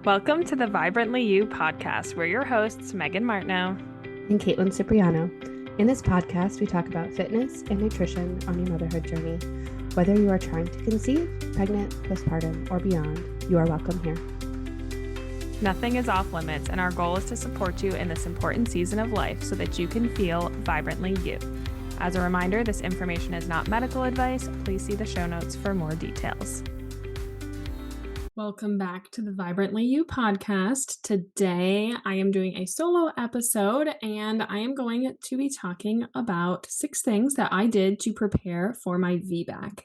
Welcome to the Vibrantly You podcast. We're your hosts, Megan Martineau and Caitlin Cipriano. In this podcast, we talk about fitness and nutrition on your motherhood journey. Whether you are trying to conceive, pregnant, postpartum, or beyond, you are welcome here. Nothing is off limits, and our goal is to support you in this important season of life so that you can feel vibrantly you. As a reminder, this information is not medical advice. Please see the show notes for more details. Welcome back to the Vibrantly You podcast. Today, I am doing a solo episode, and I am going to be talking about 6 things that I did to prepare for my VBAC.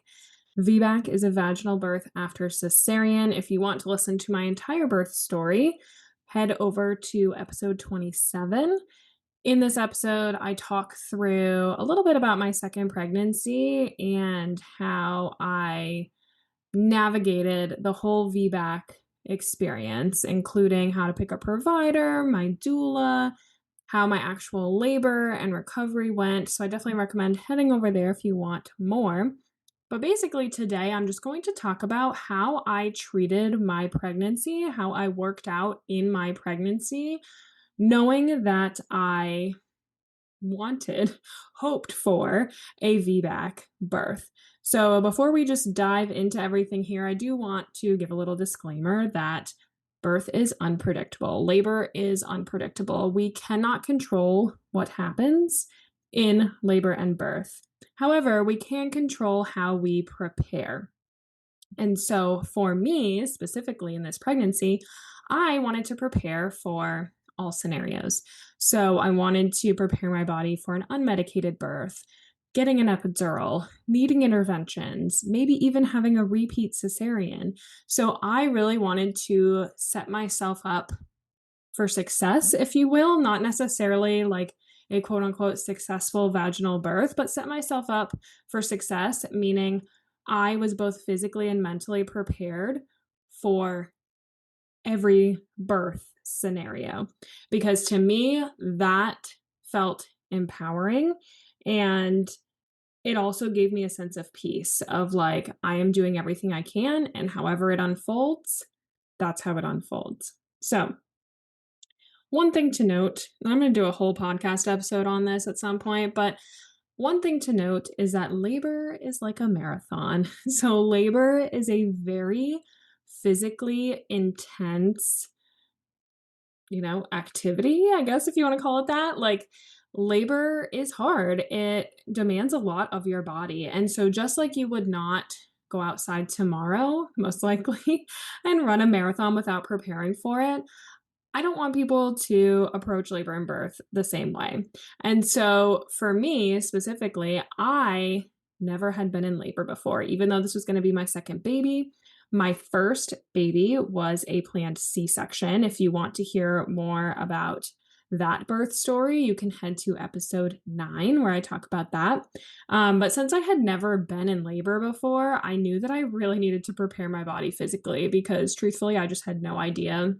VBAC is a vaginal birth after cesarean. If you want to listen to my entire birth story, head over to episode 27. In this episode, I talk through a little bit about my second pregnancy and how I navigated the whole VBAC experience, including how to pick a provider, my doula, how my actual labor and recovery went. So I definitely recommend heading over there if you want more. But basically today, I'm just going to talk about how I treated my pregnancy, how I worked out in my pregnancy, knowing that I hoped for a VBAC birth. So before we just dive into everything here, I do want to give a little disclaimer that birth is unpredictable. Labor is unpredictable. We cannot control what happens in labor and birth. However, we can control how we prepare. And so for me, specifically in this pregnancy, I wanted to prepare for all scenarios. So I wanted to prepare my body for an unmedicated birth, getting an epidural, needing interventions, maybe even having a repeat cesarean. So I really wanted to set myself up for success, if you will, not necessarily like a quote unquote successful vaginal birth, but set myself up for success, meaning I was both physically and mentally prepared for every birth scenario, because to me that felt empowering, and it also gave me a sense of peace of like, I am doing everything I can, and however it unfolds, that's how it unfolds. So one thing to note, I'm going to do a whole podcast episode on this at some point, but one thing to note is that labor is like a marathon. So labor is a very physically intense, activity, I guess, if you want to call it that. Like, labor is hard. It demands a lot of your body. And so just like you would not go outside tomorrow, most likely, and run a marathon without preparing for it, I don't want people to approach labor and birth the same way. And so for me specifically, I never had been in labor before, even though this was going to be my second baby. My first baby was a planned C-section. If you want to hear more about that birth story, you can head to episode 9 where I talk about that. But since I had never been in labor before, I knew that I really needed to prepare my body physically because truthfully, I just had no idea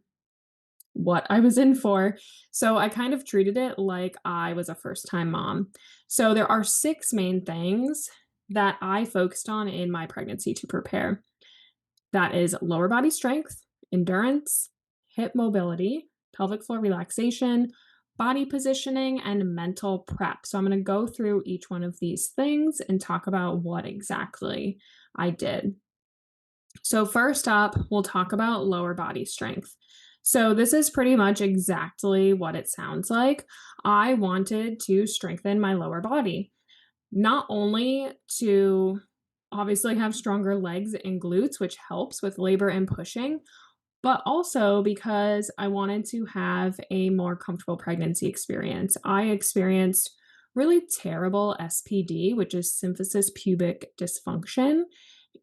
what I was in for. So I kind of treated it like I was a first-time mom. So there are 6 main things that I focused on in my pregnancy to prepare. That is lower body strength, endurance, hip mobility, pelvic floor relaxation, body positioning, and mental prep. So I'm going to go through each one of these things and talk about what exactly I did. So first up, we'll talk about lower body strength. So this is pretty much exactly what it sounds like. I wanted to strengthen my lower body, not only to obviously have stronger legs and glutes, which helps with labor and pushing, but also because I wanted to have a more comfortable pregnancy experience. I experienced really terrible SPD, which is symphysis pubic dysfunction,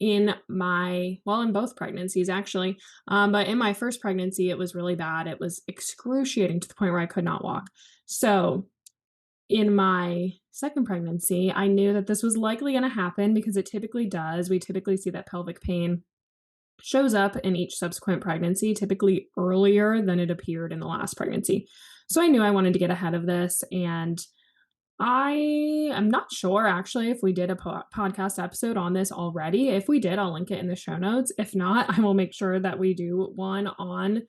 in both pregnancies actually. But in my first pregnancy, it was really bad. It was excruciating to the point where I could not walk. So in my second pregnancy, I knew that this was likely going to happen because it typically does. We typically see that pelvic pain shows up in each subsequent pregnancy, typically earlier than it appeared in the last pregnancy. So I knew I wanted to get ahead of this, and I am not sure actually if we did a podcast episode on this already. If we did, I'll link it in the show notes. If not, I will make sure that we do one on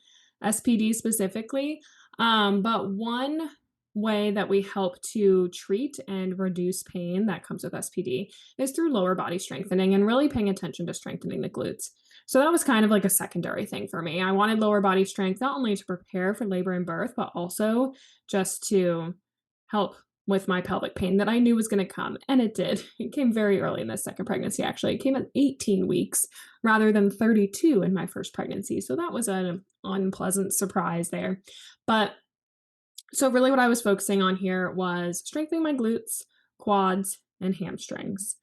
SPD specifically. But one way that we help to treat and reduce pain that comes with SPD is through lower body strengthening and really paying attention to strengthening the glutes. So that was kind of like a secondary thing for me. I wanted lower body strength, not only to prepare for labor and birth, but also just to help with my pelvic pain that I knew was going to come. And it did. It came very early in this second pregnancy, actually. It came at 18 weeks rather than 32 in my first pregnancy. So that was an unpleasant surprise there. But so really what I was focusing on here was strengthening my glutes, quads, and hamstrings.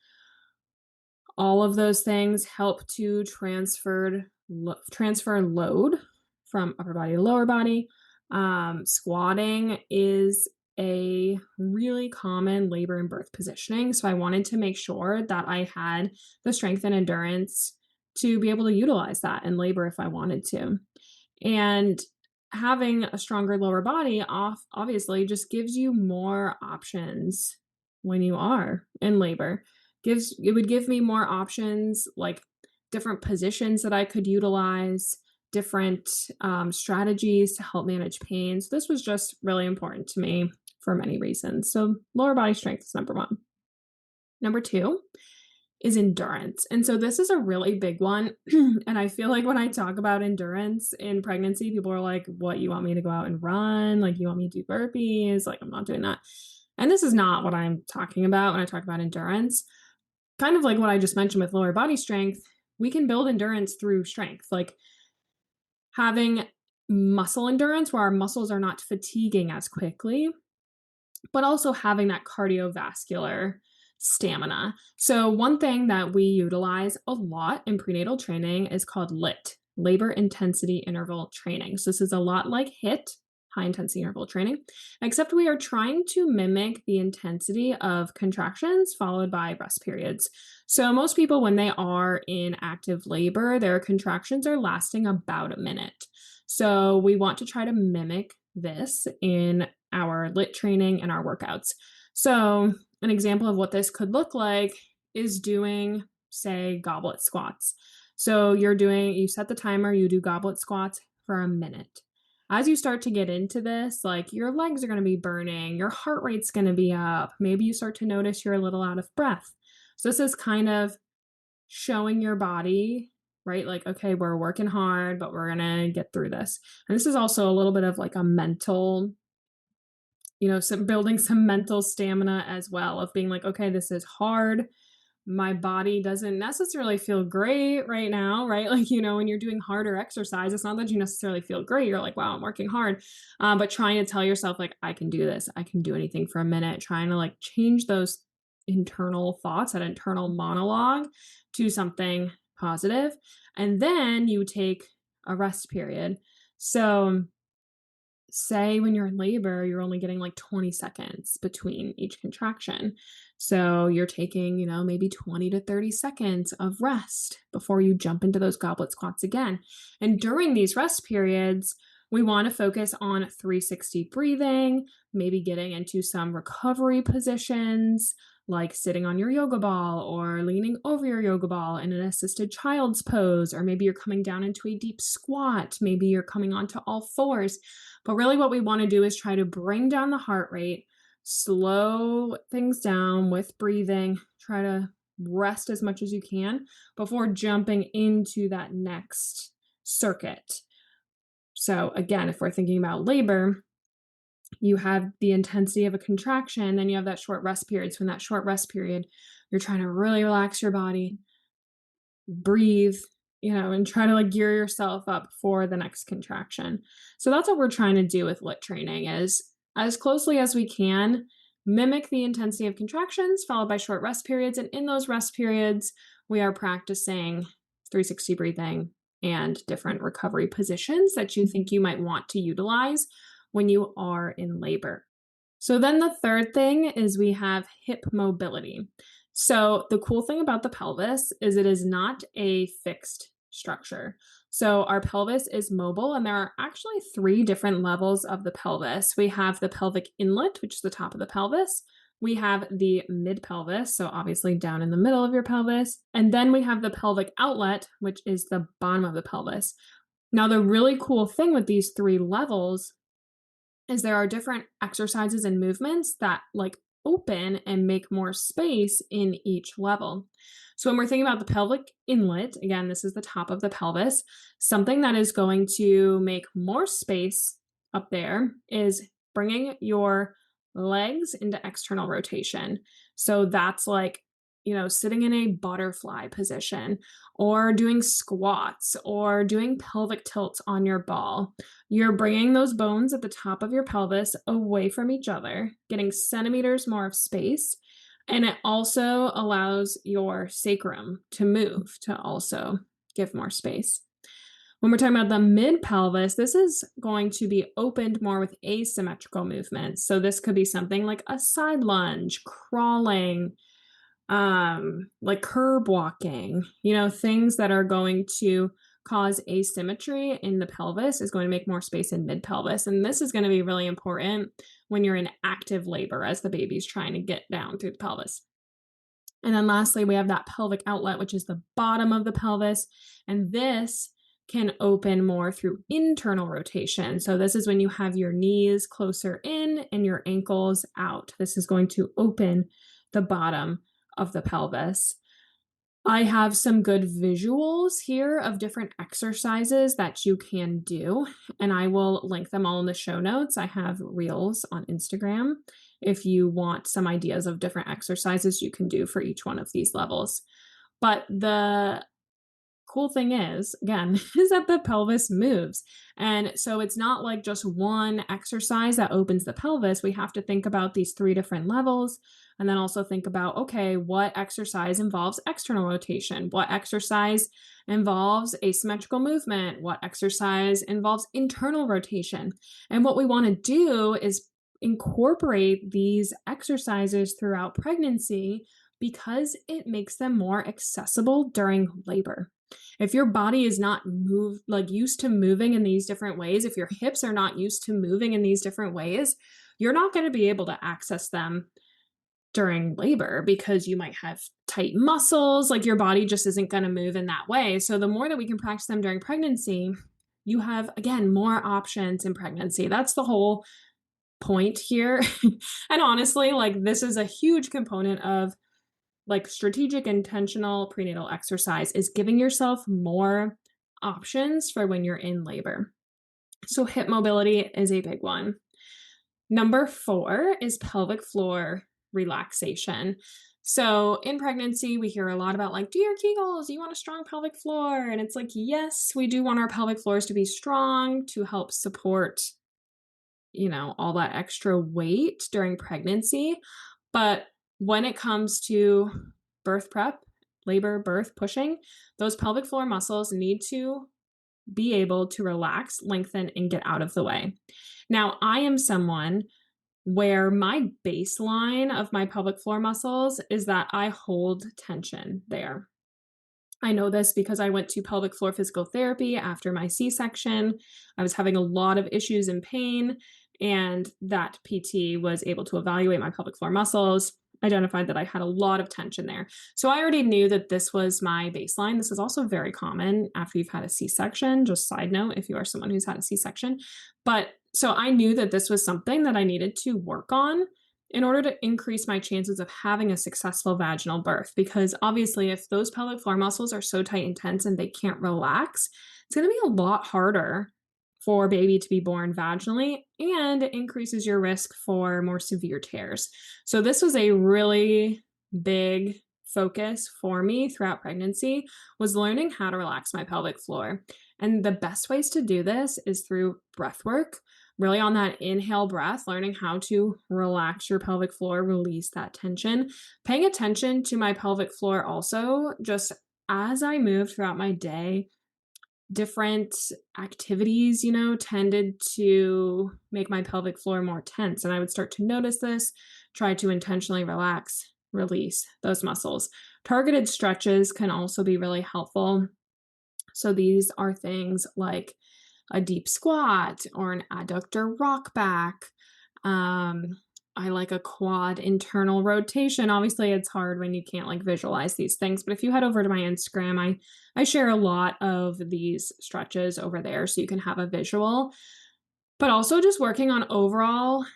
All of those things help to transfer load from upper body to lower body. Squatting is a really common labor and birth positioning. So I wanted to make sure that I had the strength and endurance to be able to utilize that in labor if I wanted to. And having a stronger lower body obviously just gives you more options when you are in labor. It would give me more options, like different positions that I could utilize, different strategies to help manage pain. So this was just really important to me for many reasons. So lower body strength is number one. Number two is endurance. And so this is a really big one. And I feel like when I talk about endurance in pregnancy, people are like, what, you want me to go out and run? Like, you want me to do burpees? Like, I'm not doing that. And this is not what I'm talking about when I talk about endurance. Kind of like what I just mentioned with lower body strength, we can build endurance through strength, like having muscle endurance where our muscles are not fatiguing as quickly, but also having that cardiovascular stamina. So one thing that we utilize a lot in prenatal training is called LIT, labor intensity interval training. So this is a lot like HIIT, high intensity interval training, except we are trying to mimic the intensity of contractions followed by rest periods. So most people, when they are in active labor, their contractions are lasting about a minute. So we want to try to mimic this in our LIT training and our workouts. So an example of what this could look like is doing, say, goblet squats. So you set the timer, you do goblet squats for a minute. As you start to get into this, like your legs are going to be burning, your heart rate's going to be up. Maybe you start to notice you're a little out of breath. So this is kind of showing your body, right? Like, okay, we're working hard, but we're going to get through this. And this is also a little bit of like a mental, building some mental stamina as well of being like, okay, this is hard. My body doesn't necessarily feel great right now, right? Like, when you're doing harder exercise, it's not that you necessarily feel great. You're like, wow, I'm working hard. But trying to tell yourself, like, I can do this. I can do anything for a minute. Trying to like change those internal thoughts, that internal monologue to something positive. And then you take a rest period. So say when you're in labor, you're only getting like 20 seconds between each contraction. So you're taking, maybe 20 to 30 seconds of rest before you jump into those goblet squats again. And during these rest periods, we want to focus on 360 breathing, maybe getting into some recovery positions, like sitting on your yoga ball or leaning over your yoga ball in an assisted child's pose, or maybe you're coming down into a deep squat, maybe you're coming onto all fours. But really what we want to do is try to bring down the heart rate, slow things down with breathing, try to rest as much as you can before jumping into that next circuit. So again, if we're thinking about labor, you have the intensity of a contraction, then you have that short rest period. So in that short rest period, you're trying to really relax your body, breathe, and try to like gear yourself up for the next contraction. So that's what we're trying to do with LIT training, is as closely as we can mimic the intensity of contractions followed by short rest periods. And in those rest periods, we are practicing 360 breathing and different recovery positions that you think you might want to utilize when you are in labor. So then the third thing is we have hip mobility. So the cool thing about the pelvis is it is not a fixed structure. So our pelvis is mobile, and there are actually 3 different levels of the pelvis. We have the pelvic inlet, which is the top of the pelvis. We have the mid pelvis, so obviously down in the middle of your pelvis. And then we have the pelvic outlet, which is the bottom of the pelvis. Now, the really cool thing with these 3 levels is there are different exercises and movements that like open and make more space in each level. So when we're thinking about the pelvic inlet, again, this is the top of the pelvis, something that is going to make more space up there is bringing your legs into external rotation. So that's like, sitting in a butterfly position or doing squats or doing pelvic tilts on your ball. You're bringing those bones at the top of your pelvis away from each other, getting centimeters more of space. And it also allows your sacrum to move to also give more space. When we're talking about the mid pelvis, this is going to be opened more with asymmetrical movements. So this could be something like a side lunge, crawling, like curb walking, things that are going to cause asymmetry in the pelvis is going to make more space in mid pelvis. And this is going to be really important when you're in active labor as the baby's trying to get down through the pelvis. And then lastly, we have that pelvic outlet, which is the bottom of the pelvis. And this can open more through internal rotation. So this is when you have your knees closer in and your ankles out. This is going to open the bottom of the pelvis. I have some good visuals here of different exercises that you can do, and I will link them all in the show notes. I have reels on Instagram if you want some ideas of different exercises you can do for each one of these levels. But the cool thing is, again, is that the pelvis moves. And so it's not like just one exercise that opens the pelvis. We have to think about these 3 different levels and then also think about, okay, what exercise involves external rotation? What exercise involves asymmetrical movement? What exercise involves internal rotation? And what we want to do is incorporate these exercises throughout pregnancy because it makes them more accessible during labor. If your body is not used to moving in these different ways, if your hips are not used to moving in these different ways, you're not going to be able to access them during labor because you might have tight muscles, like your body just isn't going to move in that way. So the more that we can practice them during pregnancy, you have, again, more options in pregnancy. That's the whole point here. And honestly, like this is a huge component of like strategic intentional prenatal exercise is giving yourself more options for when you're in labor. So hip mobility is a big one. Number 4 is pelvic floor relaxation. So in pregnancy, we hear a lot about like, do your Kegels, you want a strong pelvic floor? And it's like, yes, we do want our pelvic floors to be strong to help support, all that extra weight during pregnancy. But when it comes to birth prep, labor, birth, pushing, those pelvic floor muscles need to be able to relax, lengthen, and get out of the way. Now, I am someone where my baseline of my pelvic floor muscles is that I hold tension there. I know this because I went to pelvic floor physical therapy after my C-section. I was having a lot of issues and pain, and that PT was able to evaluate my pelvic floor muscles, identified that I had a lot of tension there. So I already knew that this was my baseline. This is also very common after you've had a C-section, just side note, if you are someone who's had a C-section. But so I knew that this was something that I needed to work on in order to increase my chances of having a successful vaginal birth. Because obviously, if those pelvic floor muscles are so tight and tense and they can't relax, it's going to be a lot harder for baby to be born vaginally, and it increases your risk for more severe tears. So this was a really big focus for me throughout pregnancy, was learning how to relax my pelvic floor. And the best ways to do this is through breath work, really on that inhale breath, learning how to relax your pelvic floor, release that tension, paying attention to my pelvic floor also, just as I moved throughout my day. Different activities, tended to make my pelvic floor more tense. And I would start to notice this, try to intentionally relax, release those muscles. Targeted stretches can also be really helpful. So these are things like a deep squat or an adductor rock back, I like a quad internal rotation. Obviously, it's hard when you can't like visualize these things, but if you head over to my Instagram, I share a lot of these stretches over there so you can have a visual. But also just working on overall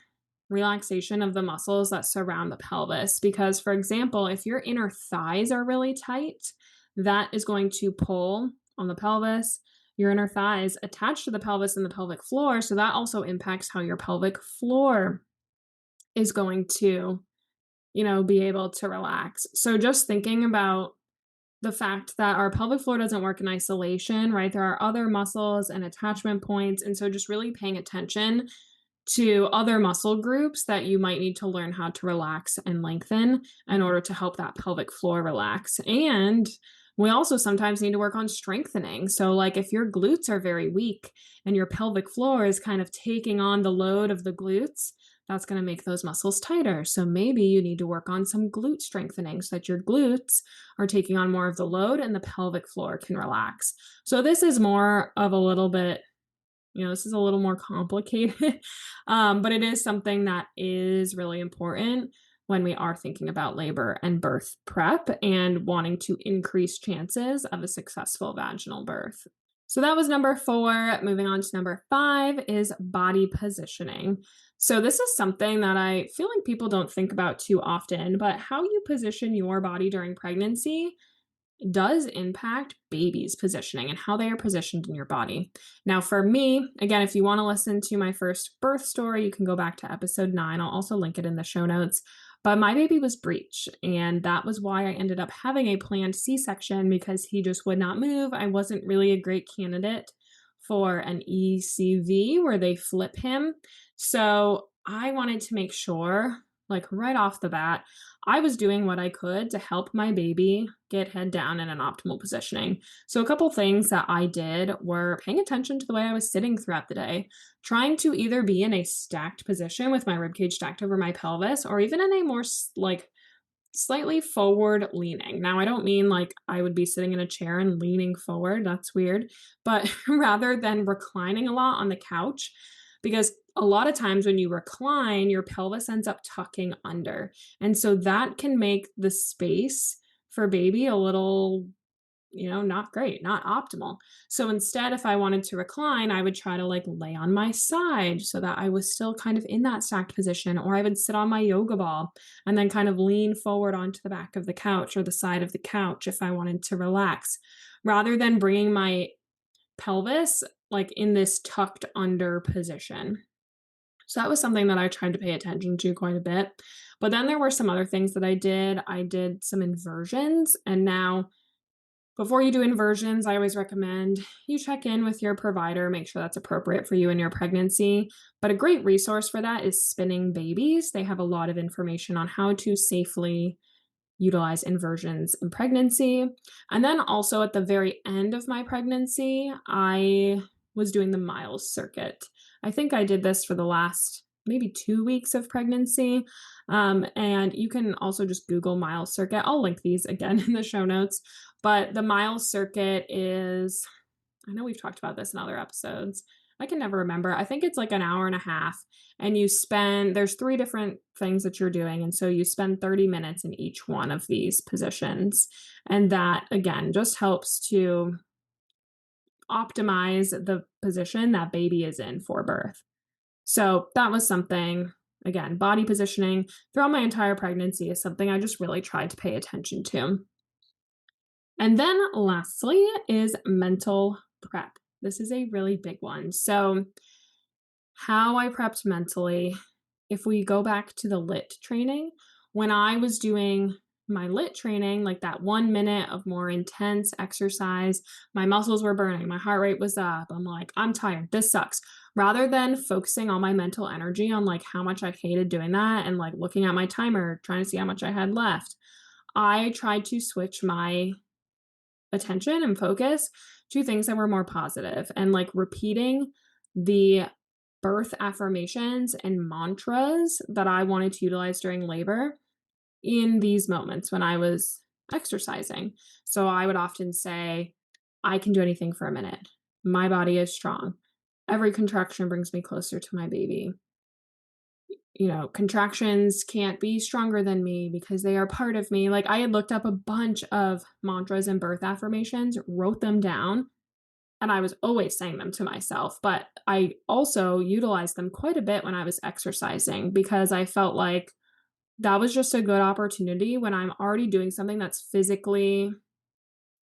relaxation of the muscles that surround the pelvis. Because, for example, if your inner thighs are really tight, that is going to pull on the pelvis. Your inner thighs attach to the pelvis and the pelvic floor. So that also impacts how your pelvic floor is going to, be able to relax. So just thinking about the fact that our pelvic floor doesn't work in isolation, right? There are other muscles and attachment points. And so just really paying attention to other muscle groups that you might need to learn how to relax and lengthen in order to help that pelvic floor relax. And we also sometimes need to work on strengthening. So, like if your glutes are very weak and your pelvic floor is kind of taking on the load of the glutes, that's going to make those muscles tighter. So, maybe you need to work on some glute strengthening so that your glutes are taking on more of the load and the pelvic floor can relax. So, this is more of a little bit this is a little more complicated, but it is something that is really important when we are thinking about labor and birth prep and wanting to increase chances of a successful vaginal birth. So that was number 4. Moving on to number 5 is body positioning. So this is something that I feel like people don't think about too often, but how you position your body during pregnancy does impact babies' positioning and how they are positioned in your body. Now, for me, again, if you want to listen to my first birth story, you can go back to episode 9. I'll also link it in the show notes. But my baby was breech, and that was why I ended up having a planned C-section because he just would not move. I wasn't really a great candidate for an ECV where they flip him. So I wanted to make sure, like right off the bat, I was doing what I could to help my baby get head down in an optimal positioning. So a couple things that I did were paying attention to the way I was sitting throughout the day, trying to either be in a stacked position with my ribcage stacked over my pelvis or even in a more like slightly forward leaning. Now, I don't mean like I would be sitting in a chair and leaning forward. That's weird. But rather than reclining a lot on the couch, because a lot of times when you recline, your pelvis ends up tucking under. And so that can make the space for baby a little, not great, not optimal. So instead, if I wanted to recline, I would try to like lay on my side so that I was still kind of in that stacked position, or I would sit on my yoga ball and then kind of lean forward onto the back of the couch or the side of the couch if I wanted to relax, rather than bringing my pelvis like in this tucked under position. So that was something that I tried to pay attention to quite a bit. But then there were some other things that I did. I did some inversions. And now, before you do inversions, I always recommend you check in with your provider, make sure that's appropriate for you in your pregnancy. But a great resource for that is Spinning Babies. They have a lot of information on how to safely utilize inversions in pregnancy. And then also at the very end of my pregnancy, I was doing the Miles circuit. I think I did this for the last maybe 2 weeks of pregnancy. And you can also just Google Miles circuit. I'll link these again in the show notes. But the Miles circuit is, I know we've talked about this in other episodes. I can never remember. I think it's like an hour and a half. And there's 3 different things that you're doing. And so you spend 30 minutes in each one of these positions. And that, again, just helps to optimize the position that baby is in for birth. So that was something, again, body positioning throughout my entire pregnancy is something I just really tried to pay attention to. And then lastly is mental prep. This is a really big one. So how I prepped mentally, if we go back to the lit training, when I was doing my lit training, like that 1 minute of more intense exercise, my muscles were burning, my heart rate was up. I'm like, I'm tired. This sucks. Rather than focusing all my mental energy on like how much I hated doing that and like looking at my timer, trying to see how much I had left, I tried to switch my attention and focus to things that were more positive and like repeating the birth affirmations and mantras that I wanted to utilize during labor in these moments when I was exercising. So I would often say, I can do anything for a minute. My body is strong. Every contraction brings me closer to my baby. contractions can't be stronger than me because they are part of me. Like I had looked up a bunch of mantras and birth affirmations, wrote them down, and I was always saying them to myself. But I also utilized them quite a bit when I was exercising because I felt like that was just a good opportunity when I'm already doing something that's physically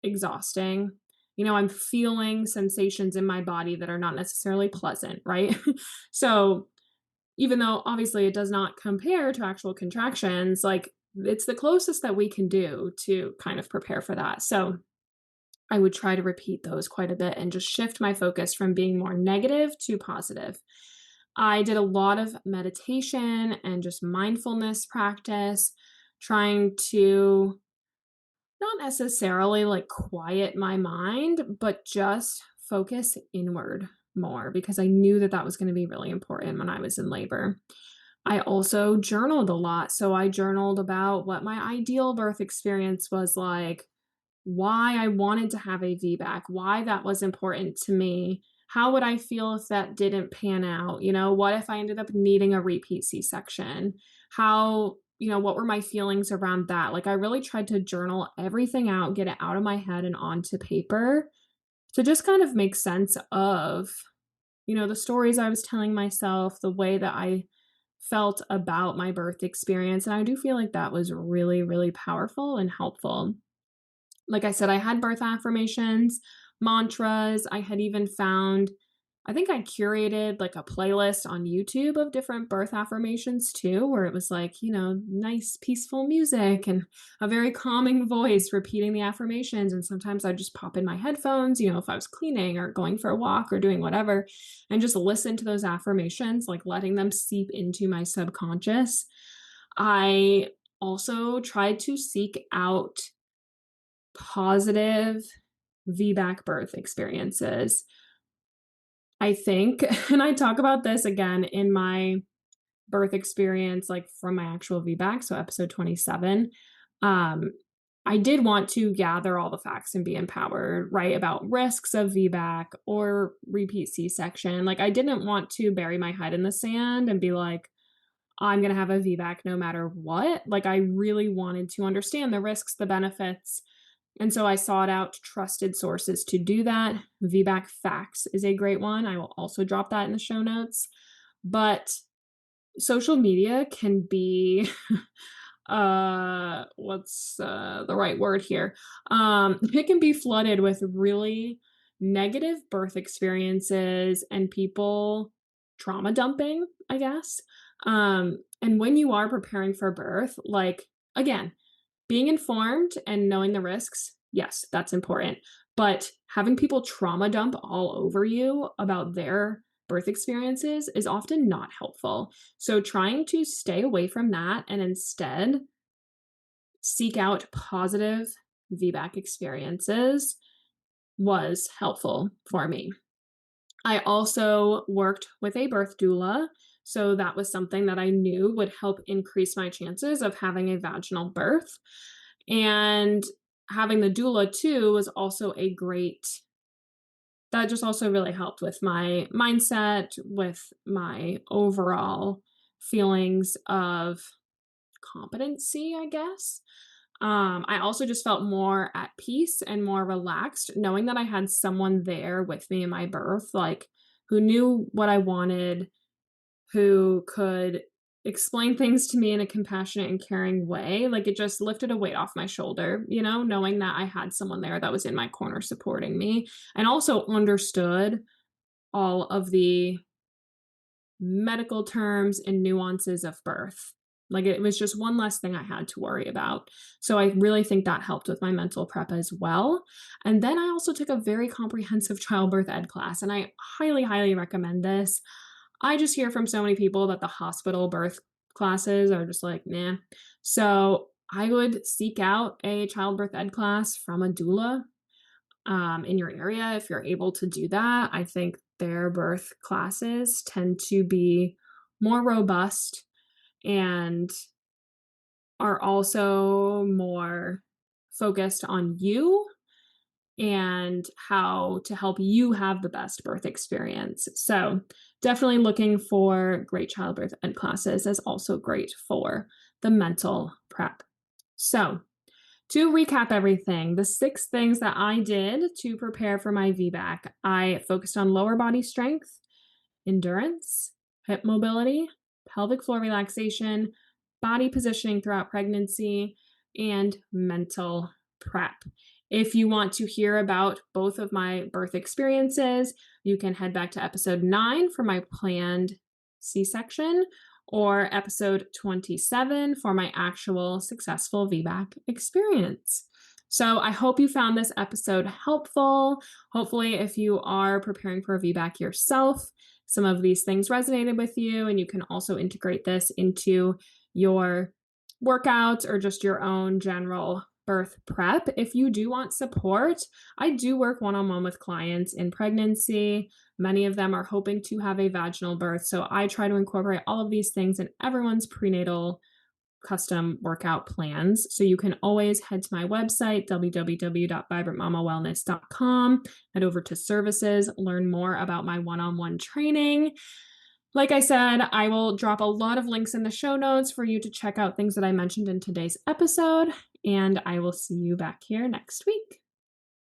exhausting. I'm feeling sensations in my body that are not necessarily pleasant, right? So even though obviously it does not compare to actual contractions, like it's the closest that we can do to kind of prepare for that. So I would try to repeat those quite a bit and just shift my focus from being more negative to positive. I did a lot of meditation and just mindfulness practice, trying to not necessarily like quiet my mind, but just focus inward more because I knew that that was going to be really important when I was in labor. I also journaled a lot. So I journaled about what my ideal birth experience was like, why I wanted to have a VBAC, why that was important to me. How would I feel if that didn't pan out? What if I ended up needing a repeat C-section? What were my feelings around that? Like, I really tried to journal everything out, get it out of my head and onto paper to just kind of make sense of, the stories I was telling myself, the way that I felt about my birth experience. And I do feel like that was really, really powerful and helpful. Like I said, I had birth affirmations, mantras. I had even found, I think I curated like a playlist on YouTube of different birth affirmations too, where it was like, nice, peaceful music and a very calming voice repeating the affirmations. And sometimes I'd just pop in my headphones, if I was cleaning or going for a walk or doing whatever, and just listen to those affirmations, like letting them seep into my subconscious. I also tried to seek out positive VBAC birth experiences. I think, and I talk about this again in my birth experience, like from my actual VBAC, so episode 27. Um, I did want to gather all the facts and be empowered, right, about risks of VBAC or repeat C-section. Like, I didn't want to bury my head in the sand and be like, I'm going to have a VBAC no matter what. Like, I really wanted to understand the risks, the benefits, and so I sought out trusted sources to do that. VBAC Facts is a great one. I will also drop that in the show notes. But social media can be what's the right word here? It can be flooded with really negative birth experiences and people trauma dumping, I guess. And when you are preparing for birth, like again, being informed and knowing the risks, yes, that's important. But having people trauma dump all over you about their birth experiences is often not helpful. So trying to stay away from that and instead seek out positive VBAC experiences was helpful for me. I also worked with a birth doula. So that was something that I knew would help increase my chances of having a vaginal birth. And having the doula too was also that just also really helped with my mindset, with my overall feelings of competency, I guess. I also just felt more at peace and more relaxed knowing that I had someone there with me in my birth, like who knew what I wanted, who could explain things to me in a compassionate and caring way. Like it just lifted a weight off my shoulder, knowing that I had someone there that was in my corner supporting me and also understood all of the medical terms and nuances of birth. Like it was just one less thing I had to worry about. So I really think that helped with my mental prep as well. And then I also took a very comprehensive childbirth ed class, and I highly, highly recommend this. I just hear from so many people that the hospital birth classes are just like, nah. So I would seek out a childbirth ed class from a doula in your area if you're able to do that. I think their birth classes tend to be more robust and are also more focused on you and how to help you have the best birth experience. So definitely looking for great childbirth ed classes is also great for the mental prep. So to recap everything, the 6 things that I did to prepare for my VBAC, I focused on lower body strength, endurance, hip mobility, pelvic floor relaxation, body positioning throughout pregnancy, and mental prep. If you want to hear about both of my birth experiences, you can head back to episode 9 for my planned C-section or episode 27 for my actual successful VBAC experience. So I hope you found this episode helpful. Hopefully, if you are preparing for a VBAC yourself, some of these things resonated with you, and you can also integrate this into your workouts or just your own general birth prep. If you do want support, I do work one-on-one with clients in pregnancy. Many of them are hoping to have a vaginal birth, so I try to incorporate all of these things in everyone's prenatal custom workout plans. So you can always head to my website, www.vibrantmamawellness.com, head over to services, learn more about my one-on-one training. Like I said, I will drop a lot of links in the show notes for you to check out things that I mentioned in today's episode, and I will see you back here next week.